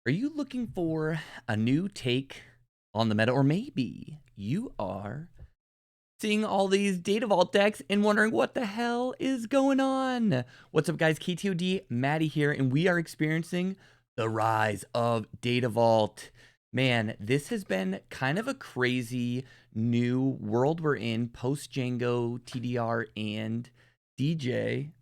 Are you looking for a new take on the meta? Or maybe you are seeing all these Datavault decks and wondering what the hell is going on. What's up, guys? KTOD Matty here, and we are experiencing the rise of Datavault. Man, this has been kind of a crazy new world we're in post Django, TDR, and DJ.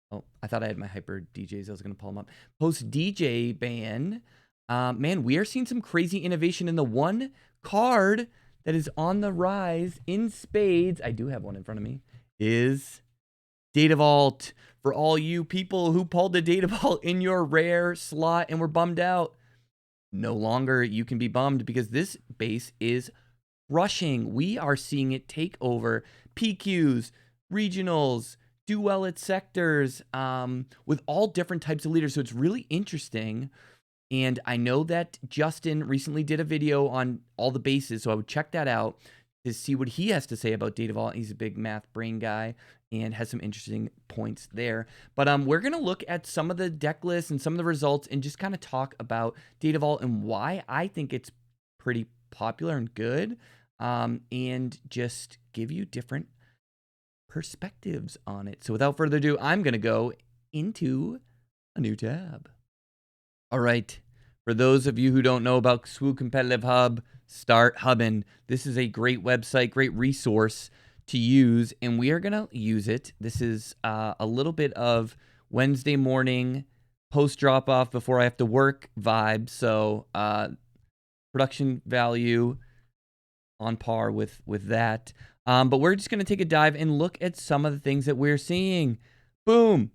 Oh, I thought I had my hyper DJs. I was going to pull them up. Post DJ ban. Man, we are seeing some crazy innovation in the one card that is on the rise in spades. I do have one in front of me. Is Datavault. For all you people who pulled the Datavault in your rare slot and were bummed out, no longer you can be bummed because this base is rushing. We are seeing it take over PQs, regionals, do well at sectors with all different types of leaders. So it's really interesting. And I know that Justin recently did a video on all the bases, so I would check that out to see what he has to say about Datavault. He's a big math brain guy and has some interesting points there. But we're going to look at some of the deck lists and some of the results and just kind of talk about Datavault and why I think it's pretty popular and good, and just give you different perspectives on it. So without further ado, I'm going to go into a new tab. All right. For those of you who don't know about Swoog Competitive Hub, start hubbing. This is a great website, great resource to use, and we are going to use it. This is a little bit of Wednesday morning post drop-off before I have to work vibe. So production value on par with that. But we're just going to take a dive and look at some of the things that we're seeing. Boom.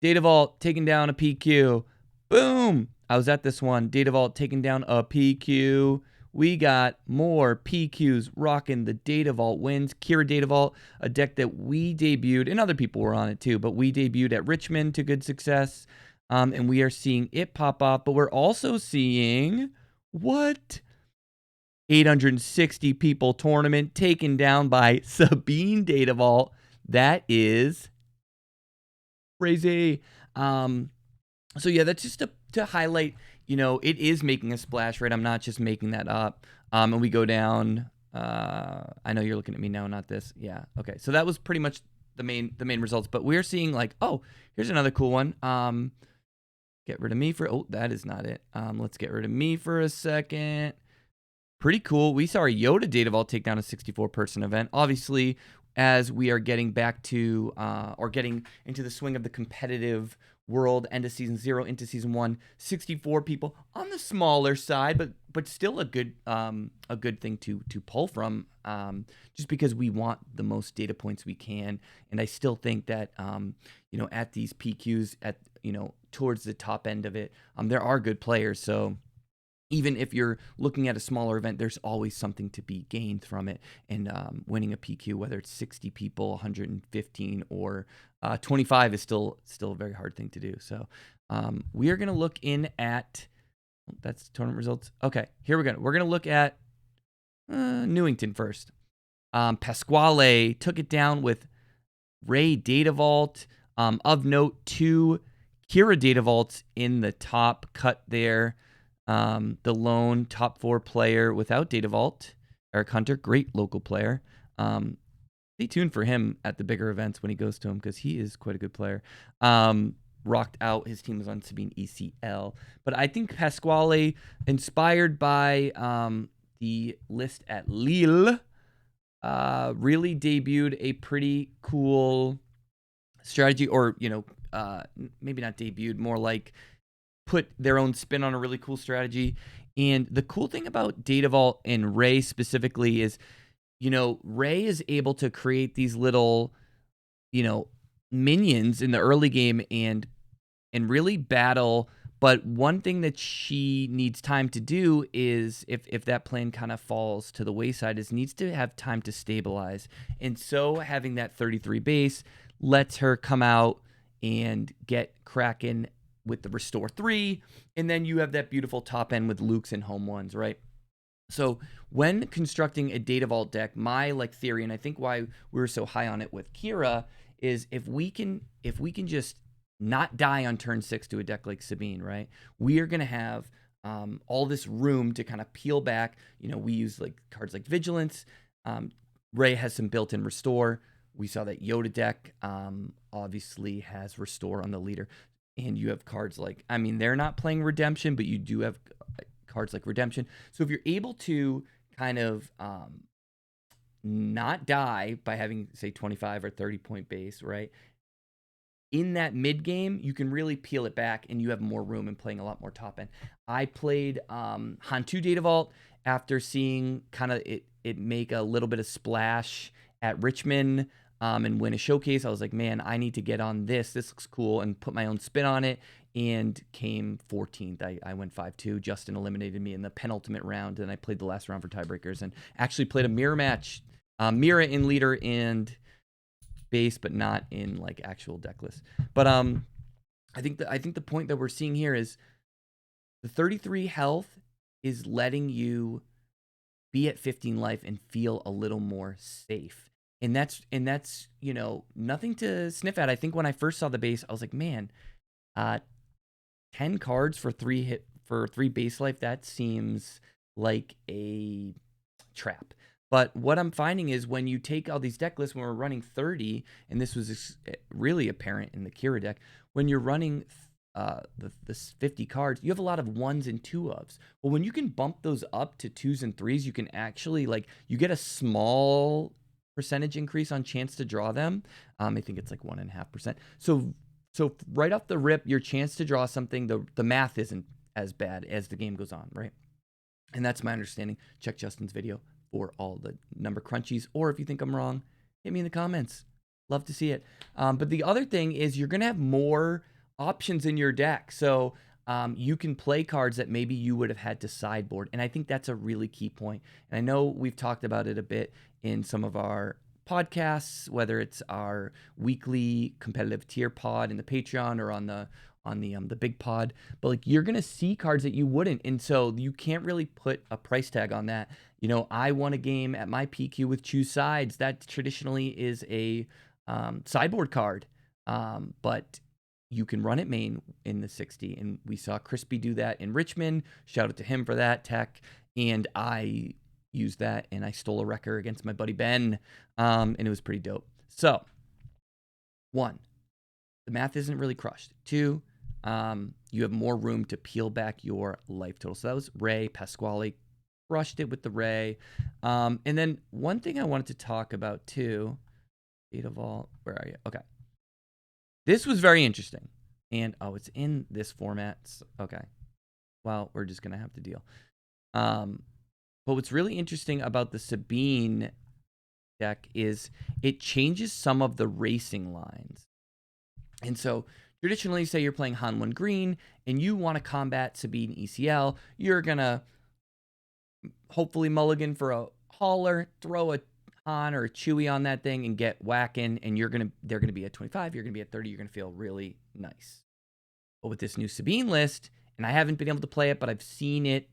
Datavault taking down a PQ. Boom. I was at this one. Datavault taking down a PQ. We got more PQs rocking the Datavault wins. Kira Datavault, a deck that we debuted, and other people were on it too, but we debuted at Richmond to good success. And we are seeing it pop up, but we're also seeing what? 860 people tournament taken down by Sabine Datavault. That is crazy. So yeah, that's just to highlight, you know, it is making a splash, right? I'm not just making that up. And we go down. I know you're looking at me now, not this. Yeah. Okay. So that was pretty much the main results. But we're seeing like, oh, here's another cool one. Get rid of me for. Oh, that is not it. Let's get rid of me for a second. Pretty cool. We saw a Yoda Datavault take down a 64-person event. Obviously, as we are getting back to or getting into the swing of the competitive world, end of season 0 into season 1, 64 people on the smaller side, but still a good thing to pull from, just because we want the most data points we can. And I still think that you know, at these PQs, at, you know, towards the top end of it, there are good players. So even if you're looking at a smaller event, there's always something to be gained from it. And winning a PQ, whether it's 60 people, 115, or 25, is still a very hard thing to do. So we are going to look in at, that's tournament results. Okay, here we're going to look at Newington first. Pasquale took it down with Rey Decks. Of note, 2 Kira Datavaults in the top cut there. The lone top 4 player without Datavault, Eric Hunter, great local player. Stay tuned for him at the bigger events when he goes to them, because he is quite a good player. Rocked out. His team was on Sabine ECL. But I think Pasquale, inspired by the list at Lille, really debuted a pretty cool strategy, or, you know, maybe not debuted, more like put their own spin on a really cool strategy. And the cool thing about Datavault and Rey specifically is, you know, Rey is able to create these little, you know, minions in the early game and really battle. But one thing that she needs time to do is, if that plan kind of falls to the wayside, is needs to have time to stabilize. And so having that 33 base lets her come out and get cracking with the Restore 3, and then you have that beautiful top end with Lukes and home ones, right? So when constructing a Datavault deck, my theory, and I think why we were so high on it with Kira, is if we can just not die on turn 6 to a deck like Sabine, right? We are going to have all this room to kind of peel back. We use like cards like Vigilance. Rey has some built-in restore. We saw that Yoda deck obviously has restore on the leader. And you have cards like, they're not playing Redemption, but you do have cards like Redemption. So if you're able to kind of not die by having, say, 25 or 30 point base, right? In that mid game, you can really peel it back and you have more room and playing a lot more top end. I played Hantu Datavault after seeing kind of it make a little bit of splash at Richmond and win a showcase. I was like, man, I need to get on this. This looks cool, and put my own spin on it, and came 14th. I went 5-2. Justin eliminated me in the penultimate round, and I played the last round for tiebreakers and actually played a mirror match. Mirror in leader and base, but not in like actual deck list. But I think the point that we're seeing here is the 33 health is letting you be at 15 life and feel a little more safe. And that's nothing to sniff at. I think when I first saw the base, I was like, man, 10 cards for 3 base life, that seems like a trap. But what I'm finding is when you take all these deck lists, when we're running 30, and this was really apparent in the Kira deck, when you're running the 50 cards, you have a lot of 1s and 2s. Well, when you can bump those up to 2s and 3s, you can actually, you get a small percentage increase on chance to draw them. I think it's like 1.5%. So right off the rip, your chance to draw something, the math isn't as bad as the game goes on, right? And that's my understanding. Check Justin's video for all the number crunchies, or if you think I'm wrong, hit me in the comments. Love to see it. But the other thing is you're going to have more options in your deck. So you can play cards that maybe you would have had to sideboard. And I think that's a really key point. And I know we've talked about it a bit in some of our podcasts, whether it's our weekly competitive tier pod in the Patreon or on the big pod, but you're gonna see cards that you wouldn't, and so you can't really put a price tag on that. I won a game at my PQ with Choose Sides. That traditionally is a sideboard card, but you can run it main in the 60, and we saw Crispy do that in Richmond. Shout out to him for that tech, and I used that, and I stole a wrecker against my buddy Ben, and it was pretty dope. So, 1, the math isn't really crushed. 2, you have more room to peel back your life total. So that was Rey. Pasquale crushed it with the Rey. And then one thing I wanted to talk about too, Datavault, where are you? Okay. This was very interesting. And, it's in this format. Okay. Well, we're just going to have to deal. But what's really interesting about the Sabine deck is it changes some of the racing lines. And so traditionally, say you're playing Han 1 green and you want to combat Sabine ECL, you're going to hopefully mulligan for a hauler, throw a Han or a Chewy on that thing and get whacking, and they're going to be at 25, you're going to be at 30, you're going to feel really nice. But with this new Sabine list, and I haven't been able to play it, but I've seen it.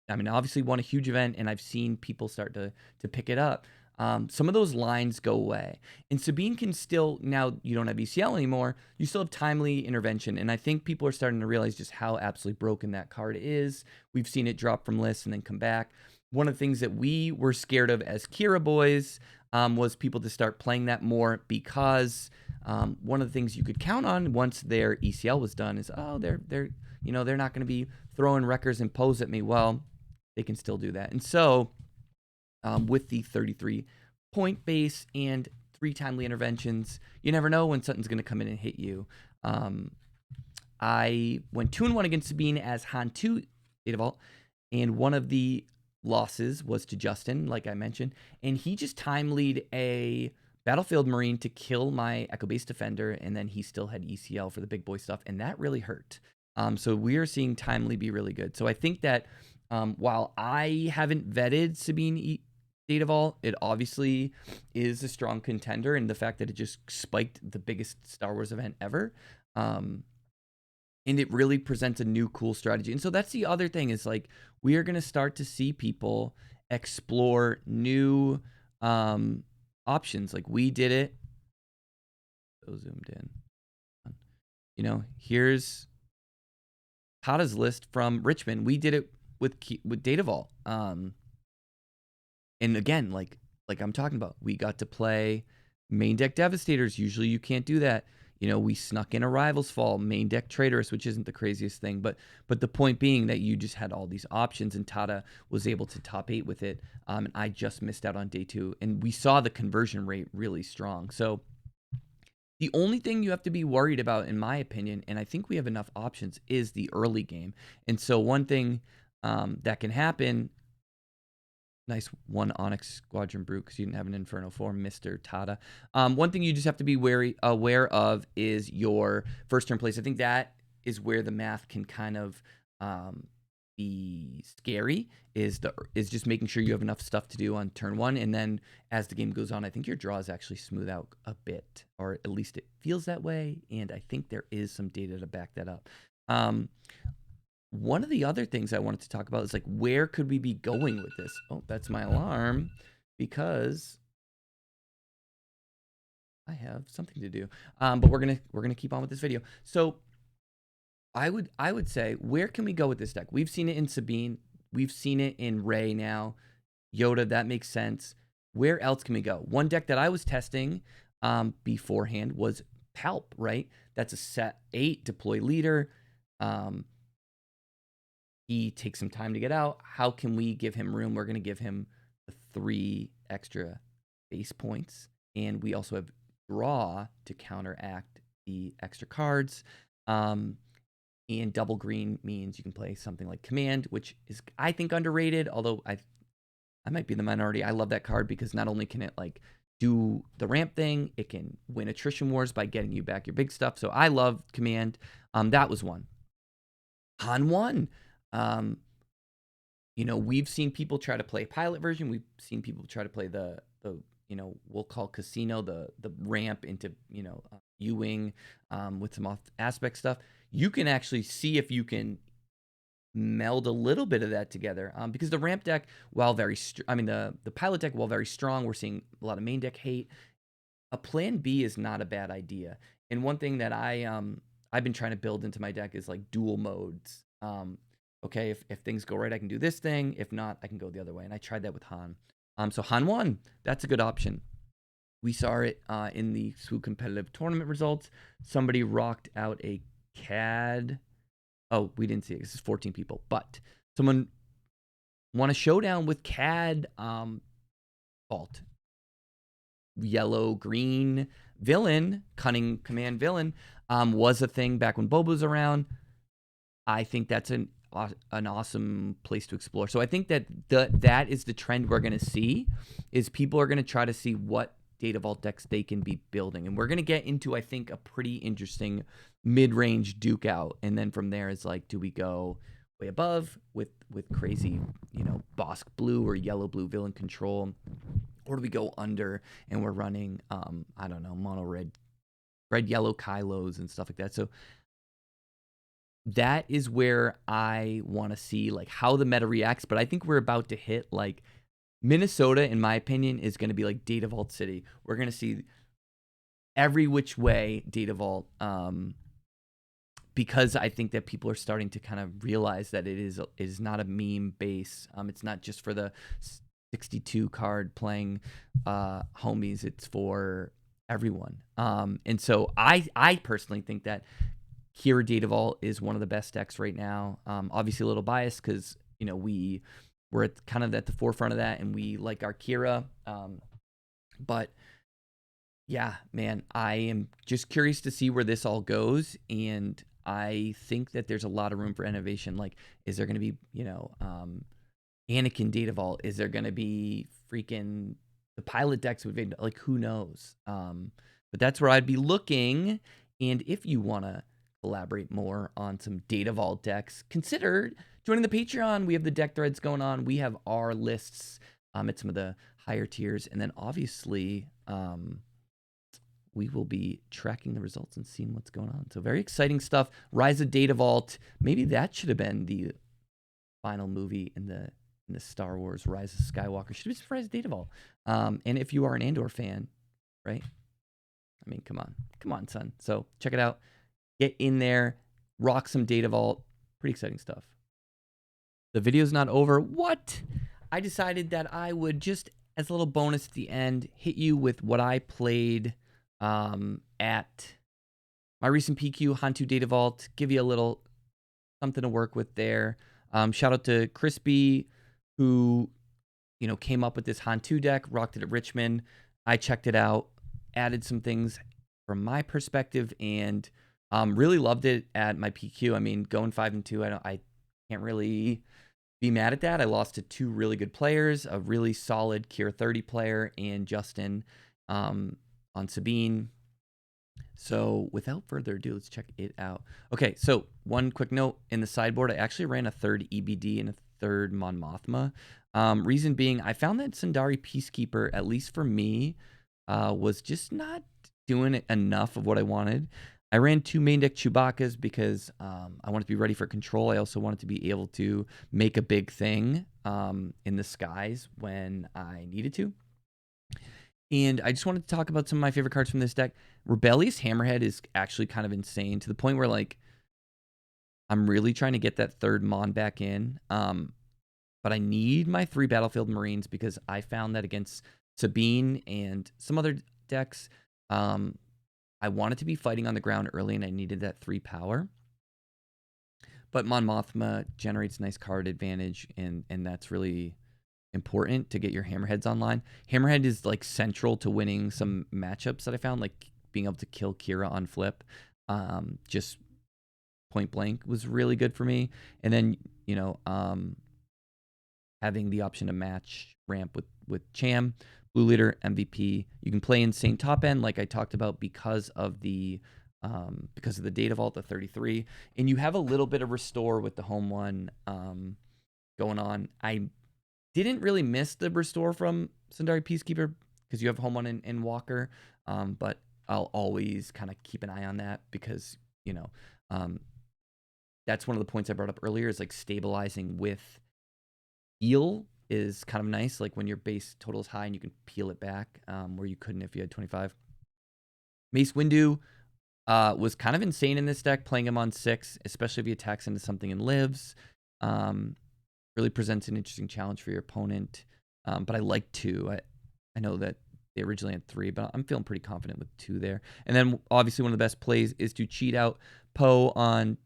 Obviously won a huge event, and I've seen people start to pick it up. Some of those lines go away. And Sabine can still, now you don't have ECL anymore, you still have timely intervention. And I think people are starting to realize just how absolutely broken that card is. We've seen it drop from lists and then come back. One of the things that we were scared of as Kira boys was people to start playing that more, because one of the things you could count on once their ECL was done is, they're not going to be throwing wreckers and pose at me. Well, they can still do that. And so with the 33 point base and 3 timely interventions, you never know when something's going to come in and hit you. I went 2-1 against Sabine as Hantu Datavault, and one of the losses was to Justin, like I mentioned, and he just timelied a Battlefield Marine to kill my Echo Base Defender, and then he still had ECL for the big boy stuff, and that really hurt. So we are seeing timely be really good. So I think that while I haven't vetted Sabine Datavault, it obviously is a strong contender, and the fact that it just spiked the biggest Star Wars event ever, and it really presents a new cool strategy. And so that's the other thing, is we are going to start to see people explore new options. We did it. So zoomed in. Here's Tada's list from Richmond. We did it with Datavault. And again, like I'm talking about, we got to play main deck Devastators. Usually you can't do that. You know, we snuck in a Rivals Fall, main deck Traitorous, which isn't the craziest thing, but the point being that you just had all these options, and Tada was able to top 8 with it. And I just missed out on day 2, and we saw the conversion rate really strong. So the only thing you have to be worried about, in my opinion, and I think we have enough options, is the early game. And so one thing that can happen. Nice one Onyx Squadron Brute, because you didn't have an Inferno for Mr. Tada. One thing you just have to be aware of is your first turn place. I think that is where the math can kind of be scary, is just making sure you have enough stuff to do on turn 1. And then as the game goes on, I think your draws actually smooth out a bit, or at least it feels that way. And I think there is some data to back that up. One of the other things I wanted to talk about is, like, where could we be going with this? Oh, that's my alarm, because I have something to do. But we're gonna keep on with this video. So I would say, where can we go with this deck? We've seen it in Sabine. We've seen it in Rey now. Yoda, that makes sense. Where else can we go? One deck that I was testing beforehand was Palp, right? That's a set 8 deploy leader. He takes some time to get out. How can we give him room? We're going to give him 3 extra base points. And we also have draw to counteract the extra cards. And double green means you can play something like Command, which is, I think, underrated. Although I might be in the minority. I love that card because not only can it, like, do the ramp thing, it can win attrition wars by getting you back your big stuff. So I love Command. That was one. Han 1. You know, we've seen people try to play pilot version. We've seen people try to play the you know, we'll call casino, the ramp into, you know, U-wing with some off aspect stuff. You can actually see if you can meld a little bit of that together, because the ramp deck, while very the pilot deck, while very strong, we're seeing a lot of main deck hate. A plan B is not a bad idea. And one thing that I've been trying to build into my deck is, like, dual modes. Okay, if things go right, I can do this thing. If not, I can go the other way. And I tried that with Han. So Han 1, that's a good option. We saw it in the SWU competitive tournament results. Somebody rocked out a CAD. Oh, we didn't see it. This is 14 people. But someone won a showdown with CAD Vault. Yellow, green villain, cunning command villain, was a thing back when Bob was around. I think that's an awesome place to explore. So I think that that is the trend we're going to see, is people are going to try to see what Datavault decks they can be building. And we're going to get into, I think, a pretty interesting mid-range duke out. And then from there is, like, do we go way above with crazy, you know, Bosk blue or yellow blue villain control? Or do we go under and we're running, I don't know, mono red yellow Kylos and stuff like that? So that is where I want to see, like, how the meta reacts. But I think we're about to hit, like, Minnesota, in my opinion, is going to be like Datavault City. We're going to see every which way Datavault, because I think that people are starting to kind of realize that it is not a meme base. It's not just for the 62 card playing homies. It's for everyone. And so I personally think that Kira Datavault is one of the best decks right now. Obviously a little biased because, you know, we're at kind of at the forefront of that and we like our Kira. But yeah, man, I am just curious to see where this all goes. And I think that there's a lot of room for innovation. Like, is there going to be, you know, Anakin Datavault? Is there going to be freaking the pilot decks? Like, who knows? But that's where I'd be looking. And if you want to collaborate more on some Datavault decks, consider joining the Patreon. We have the deck threads going on. We have our lists at some of the higher tiers. And then obviously, we will be tracking the results and seeing what's going on. So very exciting stuff. Rise of Datavault. Maybe that should have been the final movie in the Star Wars Rise of Skywalker. Should have been Rise of Datavault. And if you are an Andor fan, right? I mean, come on, son. So check it out. Get in there, rock some Datavault. pretty exciting stuff. The video's not over. What? I decided that I would just, as a little bonus at the end, hit you with what I played at my recent PQ, Hantu Datavault. Give you a little something to work with there. Shout out to Crispy, who came up with this Hantu deck, rocked it at Richmond. I checked it out, added some things from my perspective, and really loved it at my PQ. I mean, going 5-2, I can't really be mad at that. I lost to 2 really good players, a really solid Cure 30 player and Justin on Sabine. So without further ado, let's check it out. Okay, so one quick note. In the sideboard, I actually ran a 3rd EBD and a 3rd Mon Mothma. Reason being, I found that Sundari Peacekeeper, at least for me, was just not doing enough of what I wanted. I ran 2 main deck Chewbacca's because I wanted to be ready for control. I also wanted to be able to make a big thing in the skies when I needed to. And I just wanted to talk about some of my favorite cards from this deck. Rebellious Hammerhead is actually kind of insane to the point where, like, I'm really trying to get that 3rd Mon back in. But I need my 3 Battlefield Marines because I found that against Sabine and some other decks, I wanted to be fighting on the ground early and I needed that 3 power. But Mon Mothma generates nice card advantage, and that's really important to get your Hammerheads online. Hammerhead is like central to winning some matchups that I found, like being able to kill Kira on flip. Just point blank was really good for me. And then, having the option to match ramp with Cham, Blue Leader, MVP. You can play insane top end, like I talked about, because of the Datavault, the 33, and you have a little bit of restore with the home one going on. I didn't really miss the restore from Sundari Peacekeeper because you have home one in Walker, but I'll always kind of keep an eye on that because that's one of the points I brought up earlier, is like stabilizing with heal is kind of nice, like when your base total is high and you can peel it back, where you couldn't if you had 25. Mace Windu was kind of insane in this deck, playing him on 6, especially if he attacks into something and lives. Really presents an interesting challenge for your opponent. But I like 2. I know that they originally had 3, but I'm feeling pretty confident with 2 there. And then obviously one of the best plays is to cheat out Poe on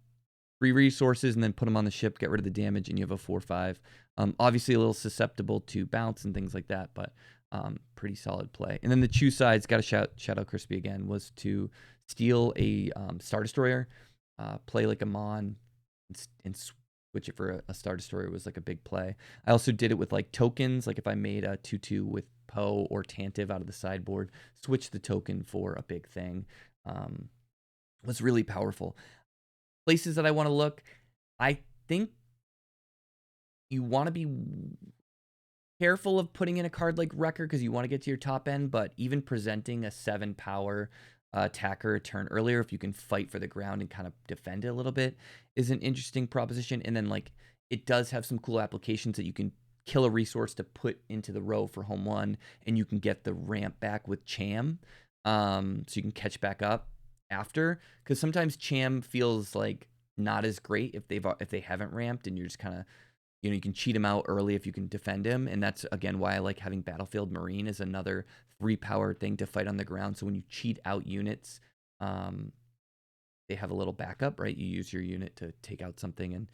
3 resources and then put him on the ship, get rid of the damage, and you have a 4/5. Obviously a little susceptible to bounce and things like that, but pretty solid play. And then the Chew sides, got to shout out Crispy again, was to steal a Star Destroyer, play like a Mon, and switch it for a Star Destroyer was like a big play. I also did it with like tokens, like if I made a 2/2 with Poe or Tantive out of the sideboard, switch the token for a big thing. Was really powerful. Places that I want to look, I think you want to be careful of putting in a card like Wrecker because you want to get to your top end, but even presenting a 7 power attacker a turn earlier, if you can fight for the ground and kind of defend it a little bit, is an interesting proposition. And then like it does have some cool applications that you can kill a resource to put into the row for home one, and you can get the ramp back with Cham, so you can catch back up after, because sometimes Cham feels like not as great if they haven't ramped, and you're just kind of, you can cheat him out early if you can defend him. And that's again why I like having Battlefield Marine as another 3 power thing to fight on the ground. So when you cheat out units, they have a little backup, right? You use your unit to take out something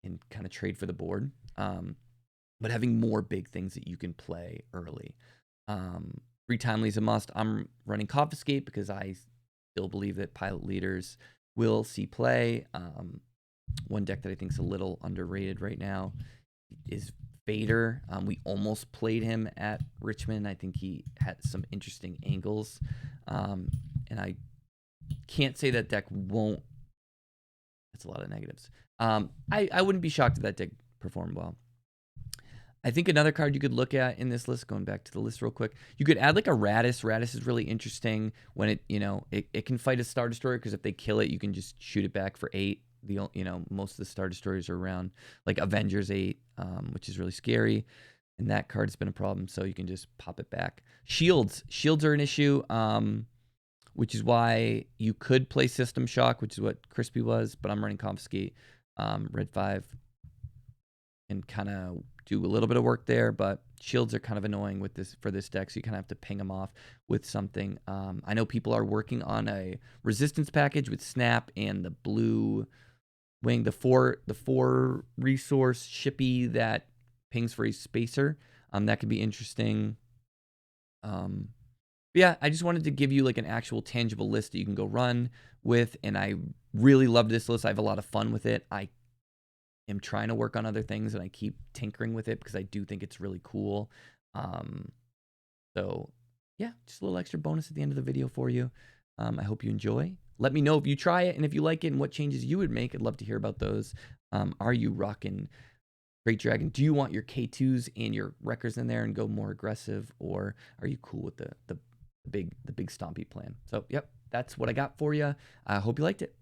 and kind of trade for the board. But having more big things that you can play early. 3 timely is a must. I'm running Confiscate because I still believe that pilot leaders will see play. One deck that I think is a little underrated right now is Vader. We almost played him at Richmond. I think he had some interesting angles. And I can't say that deck won't. That's a lot of negatives. I wouldn't be shocked if that deck performed well. I think another card you could look at in this list, going back to the list real quick, you could add like a Radis. Radis is really interesting when it can fight a Star Destroyer, because if they kill it, you can just shoot it back for 8. Most of the Star Destroyers are around like Avengers 8, which is really scary, and that card's been a problem, so you can just pop it back. Shields are an issue, which is why you could play System Shock, which is what Crispy was, but I'm running Confiscate. Red 5 can kind of do a little bit of work there, but shields are kind of annoying with this for this deck, so you kind of have to ping them off with something. I know people are working on a resistance package with Snap and the blue wing, the four resource shippy that pings for a spacer. That could be interesting. Yeah, I just wanted to give you like an actual tangible list that you can go run with, and I really love this list. I have a lot of fun with it. I am trying to work on other things, and I keep tinkering with it because I do think it's really cool. So yeah, just a little extra bonus at the end of the video for you. I hope you enjoy. Let me know if you try it and if you like it and what changes you would make. I'd love to hear about those. Are you rocking Great Dragon? Do you want your K2s and your wreckers in there and go more aggressive, or are you cool with the big stompy plan? So yep, that's what I got for you. I hope you liked it.